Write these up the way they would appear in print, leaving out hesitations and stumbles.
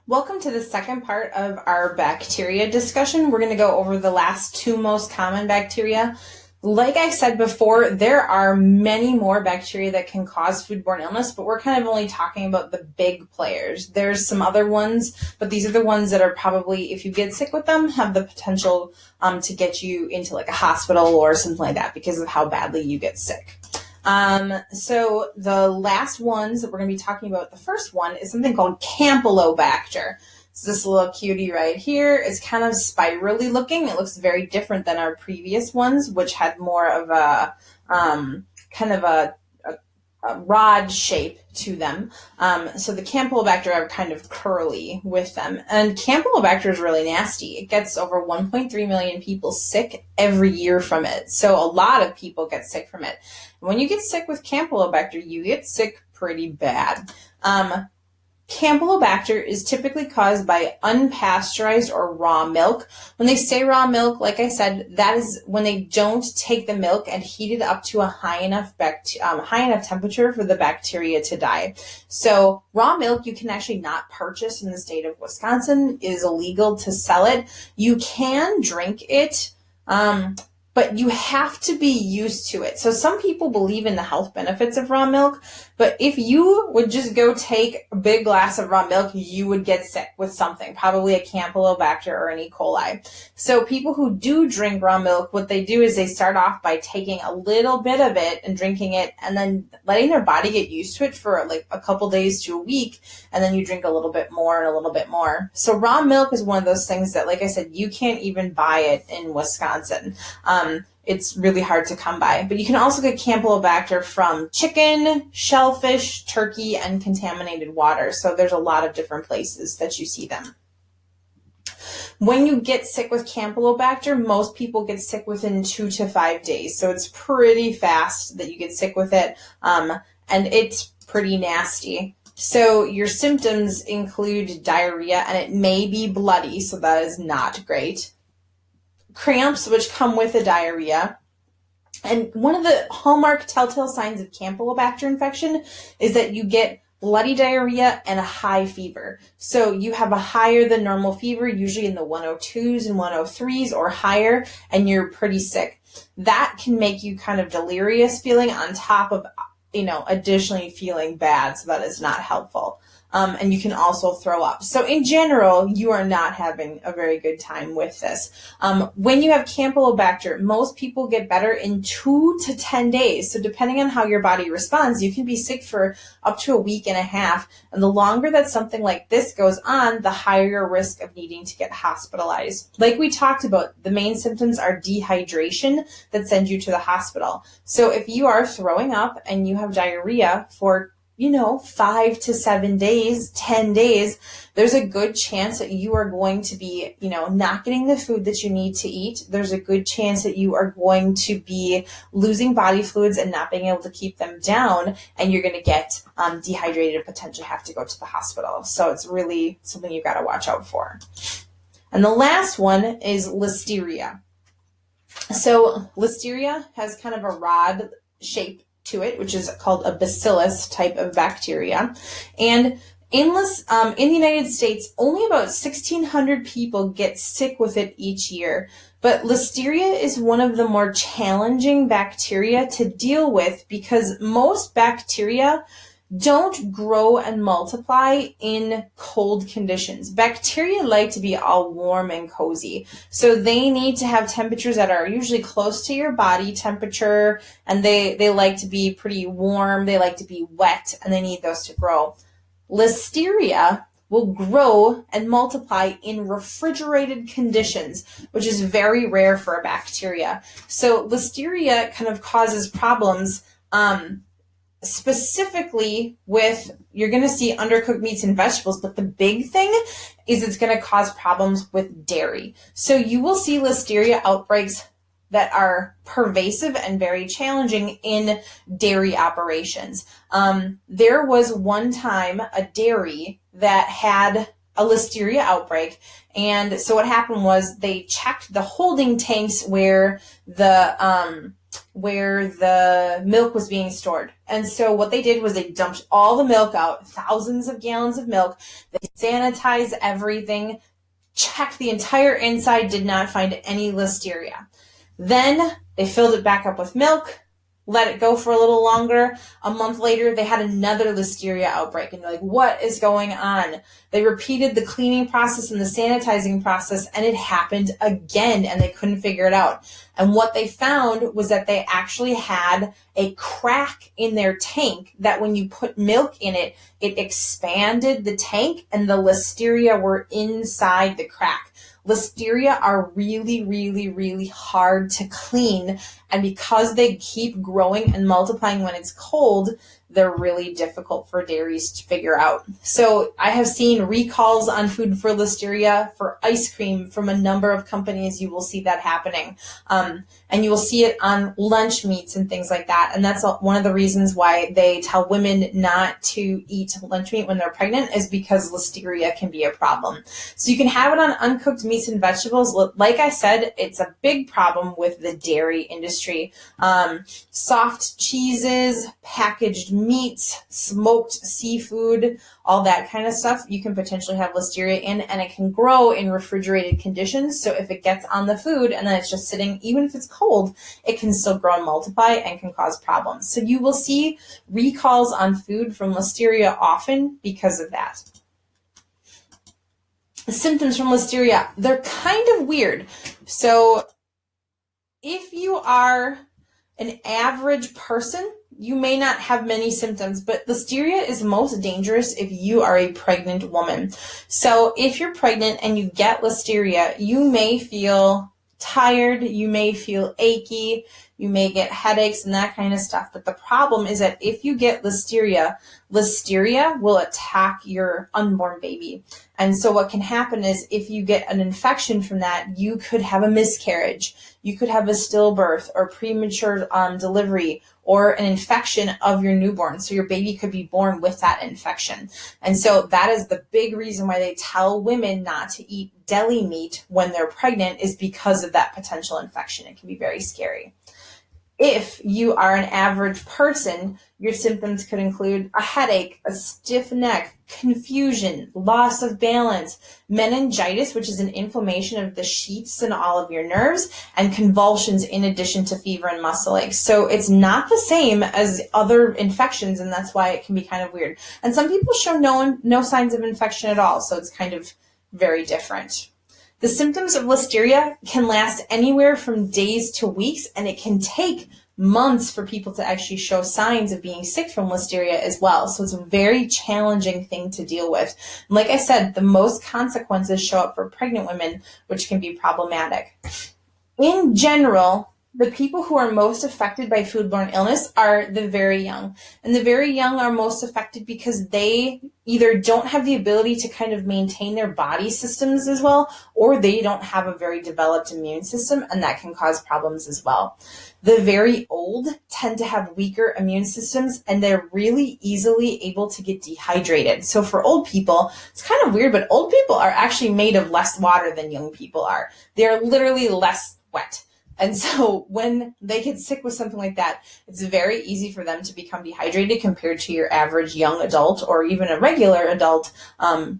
Welcome to the second part of our bacteria discussion. We're going to go over the last two most common bacteria. Like I said before, there are many more bacteria that can cause foodborne illness, but we're kind of only talking about the big players. There's some other ones, but these are the ones that are probably, if you get sick with them, have the potential to get you into like a hospital or something like that because of how badly you get sick. So the last ones that we're going to be talking about, the first one is something called Campylobacter. It's this little cutie right here. It's kind of spirally looking. It looks very different than our previous ones, which had more of a kind of a rod shape to them. So the Campylobacter are kind of curly with them. And Campylobacter is really nasty. It gets over 1.3 million people sick every year from it. So a lot of people get sick from it. When you get sick with Campylobacter, you get sick pretty bad. Campylobacter is typically caused by unpasteurized or raw milk. When they say raw milk, like I said, that is when they don't take the milk and heat it up to a high enough temperature for the bacteria to die. So raw milk you can actually not purchase in the state of Wisconsin. It is illegal to sell it. You can drink it, but you have to be used to it. So some people believe in the health benefits of raw milk, but if you would just go take a big glass of raw milk, you would get sick with something, probably a Campylobacter or an E. coli. So people who do drink raw milk, what they do is they start off by taking a little bit of it and drinking it and then letting their body get used to it for like a couple days to a week, and then you drink a little bit more and a little bit more. So raw milk is one of those things that, like I said, you can't even buy it in Wisconsin. It's really hard to come by. But you can also get Campylobacter from chicken, shellfish, turkey, and contaminated water. So there's a lot of different places that you see them. When you get sick with Campylobacter, most people get sick within 2 to 5 days. So it's pretty fast that you get sick with it, and it's pretty nasty. So your symptoms include diarrhea, and it may be bloody, so that is not great. Cramps, which come with the diarrhea. And one of the hallmark telltale signs of Campylobacter infection is that you get bloody diarrhea and a high fever. So you have a higher than normal fever, usually in the 102s and 103s or higher, and you're pretty sick. That can make you kind of delirious feeling on top of, additionally feeling bad. So that is not helpful. And you can also throw up. So in general, you are not having a very good time with this. When you have Campylobacter, most people get better in 2 to 10 days. So depending on how your body responds, you can be sick for up to a week and a half. And the longer that something like this goes on, the higher your risk of needing to get hospitalized. Like we talked about, the main symptoms are dehydration that send you to the hospital. So if you are throwing up and you have diarrhea for 5 to 7 days, 10 days, there's a good chance that you are going to be, not getting the food that you need to eat. There's a good chance that you are going to be losing body fluids and not being able to keep them down, and you're going to get dehydrated and potentially have to go to the hospital. So it's really something you've got to watch out for. And the last one is Listeria. So Listeria has kind of a rod shape to it, which is called a bacillus type of bacteria. And in the United States, only about 1,600 people get sick with it each year. But Listeria is one of the more challenging bacteria to deal with because most bacteria don't grow and multiply in cold conditions. Bacteria like to be all warm and cozy. So they need to have temperatures that are usually close to your body temperature, and they like to be pretty warm, they like to be wet, and they need those to grow. Listeria will grow and multiply in refrigerated conditions, which is very rare for a bacteria. So Listeria kind of causes problems specifically with, you're going to see undercooked meats and vegetables, but the big thing is it's going to cause problems with dairy. So you will see Listeria outbreaks that are pervasive and very challenging in dairy operations. There was one time a dairy that had a Listeria outbreak, and so what happened was they checked the holding tanks where the where the milk was being stored. And so what they did was they dumped all the milk out, thousands of gallons of milk. They sanitized everything, checked the entire inside, did not find any listeria. Then they filled it back up with milk, let it go for a little longer. A month later, they had another listeria outbreak. And you're like, what is going on? They repeated the cleaning process and the sanitizing process, and it happened again, and they couldn't figure it out. And what they found was that they actually had a crack in their tank that when you put milk in it, it expanded the tank, and the listeria were inside the crack. Listeria are really, really, really hard to clean. And because they keep growing and multiplying when it's cold, they're really difficult for dairies to figure out. So I have seen recalls on food for listeria for ice cream from a number of companies. You will see that happening. And you will see it on lunch meats and things like that. And that's one of the reasons why they tell women not to eat lunch meat when they're pregnant, is because listeria can be a problem. So you can have it on uncooked meats and vegetables. Like I said, it's a big problem with the dairy industry. Soft cheeses, packaged meats, smoked seafood, all that kind of stuff, you can potentially have listeria in, and it can grow in refrigerated conditions. So if it gets on the food and then it's just sitting, even if it's cold, it can still grow and multiply and can cause problems. So you will see recalls on food from listeria often because of that. The symptoms from listeria, they're kind of weird. So if you are an average person, you may not have many symptoms, but listeria is most dangerous if you are a pregnant woman. So if you're pregnant and you get listeria, you may feel tired, you may feel achy, you may get headaches and that kind of stuff. But the problem is that if you get listeria, listeria will attack your unborn baby. And so what can happen is if you get an infection from that, you could have a miscarriage, you could have a stillbirth or premature delivery, or an infection of your newborn. So your baby could be born with that infection. And so that is the big reason why they tell women not to eat deli meat when they're pregnant, is because of that potential infection. It can be very scary. If you are an average person, your symptoms could include a headache, a stiff neck, confusion, loss of balance, meningitis, which is an inflammation of the sheaths in all of your nerves, and convulsions in addition to fever and muscle aches. So it's not the same as other infections, and that's why it can be kind of weird. And some people show no signs of infection at all, so it's kind of very different. The symptoms of listeria can last anywhere from days to weeks, and it can take months for people to actually show signs of being sick from listeria as well. So it's a very challenging thing to deal with. And like I said, the most consequences show up for pregnant women, which can be problematic. In general, the people who are most affected by foodborne illness are the very young. And the very young are most affected because they either don't have the ability to kind of maintain their body systems as well, or they don't have a very developed immune system, and that can cause problems as well. The very old tend to have weaker immune systems, and they're really easily able to get dehydrated. So for old people, it's kind of weird, but old people are actually made of less water than young people are. They're literally less wet. And so when they get sick with something like that, it's very easy for them to become dehydrated compared to your average young adult or even a regular adult,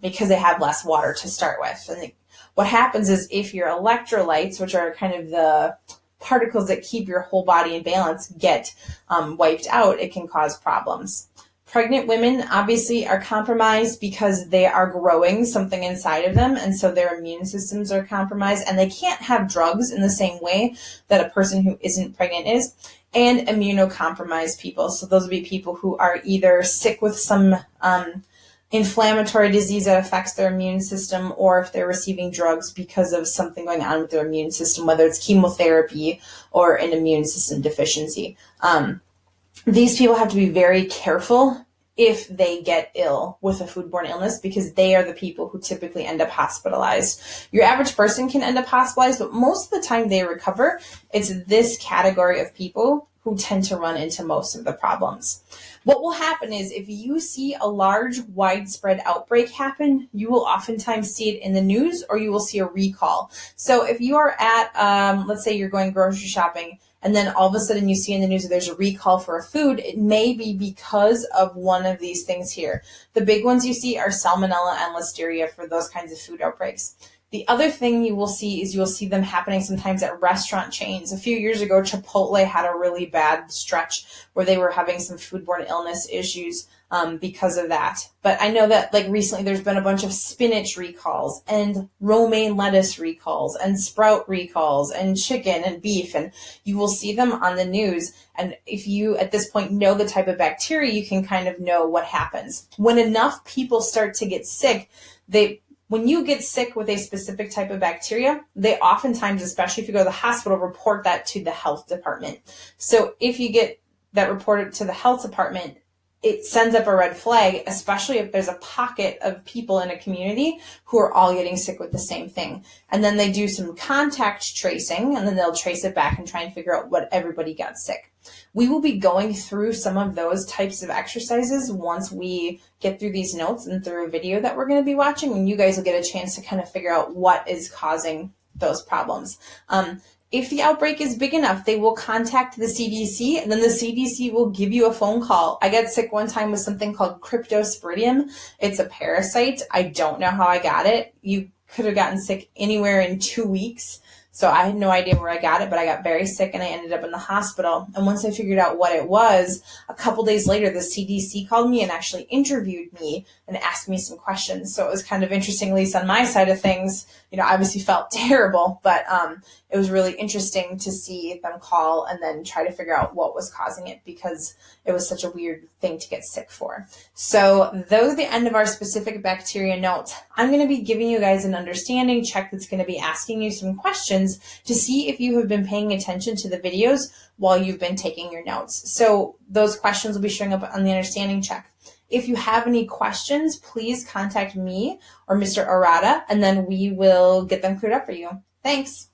because they have less water to start with. And what happens is if your electrolytes, which are kind of the particles that keep your whole body in balance, get wiped out, it can cause problems. Pregnant women obviously are compromised because they are growing something inside of them, and so their immune systems are compromised, and they can't have drugs in the same way that a person who isn't pregnant is. And immunocompromised people, so those would be people who are either sick with some inflammatory disease that affects their immune system, or if they're receiving drugs because of something going on with their immune system, whether it's chemotherapy or an immune system deficiency. These people have to be very careful if they get ill with a foodborne illness, because they are the people who typically end up hospitalized. Your average person can end up hospitalized, but most of the time they recover. It's this category of people who tend to run into most of the problems. What will happen is if you see a large, widespread outbreak happen, you will oftentimes see it in the news, or you will see a recall. So if you are at, let's say you're going grocery shopping, and then all of a sudden you see in the news that there's a recall for a food, it may be because of one of these things here. The big ones you see are Salmonella and Listeria for those kinds of food outbreaks. The other thing you will see is you'll see them happening sometimes at restaurant chains. A few years ago, Chipotle had a really bad stretch where they were having some foodborne illness issues because of that. But I know that like recently there's been a bunch of spinach recalls and romaine lettuce recalls and sprout recalls and chicken and beef, and you will see them on the news. And if you at this point know the type of bacteria, you can kind of know what happens. When enough people start to get sick, when you get sick with a specific type of bacteria, they oftentimes, especially if you go to the hospital, report that to the health department. So if you get that reported to the health department, it sends up a red flag, especially if there's a pocket of people in a community who are all getting sick with the same thing. And then they do some contact tracing, and then they'll trace it back and try and figure out what everybody got sick. We will be going through some of those types of exercises once we get through these notes and through a video that we're going to be watching, and you guys will get a chance to kind of figure out what is causing those problems. If the outbreak is big enough, they will contact the CDC, and then the CDC will give you a phone call. I got sick one time with something called Cryptosporidium. It's a parasite. I don't know how I got it. You could have gotten sick anywhere in 2 weeks. So I had no idea where I got it, but I got very sick and I ended up in the hospital. And once I figured out what it was, a couple days later, the CDC called me and actually interviewed me and asked me some questions. So it was kind of interesting, at least on my side of things. You know, I obviously felt terrible, but it was really interesting to see them call and then try to figure out what was causing it, because it was such a weird thing to get sick for. So those are the end of our specific bacteria notes. I'm going to be giving you guys an understanding check that's going to be asking you some questions to see if you have been paying attention to the videos while you've been taking your notes. So those questions will be showing up on the understanding check. If you have any questions, please contact me or Mr. Arata, and then we will get them cleared up for you. Thanks.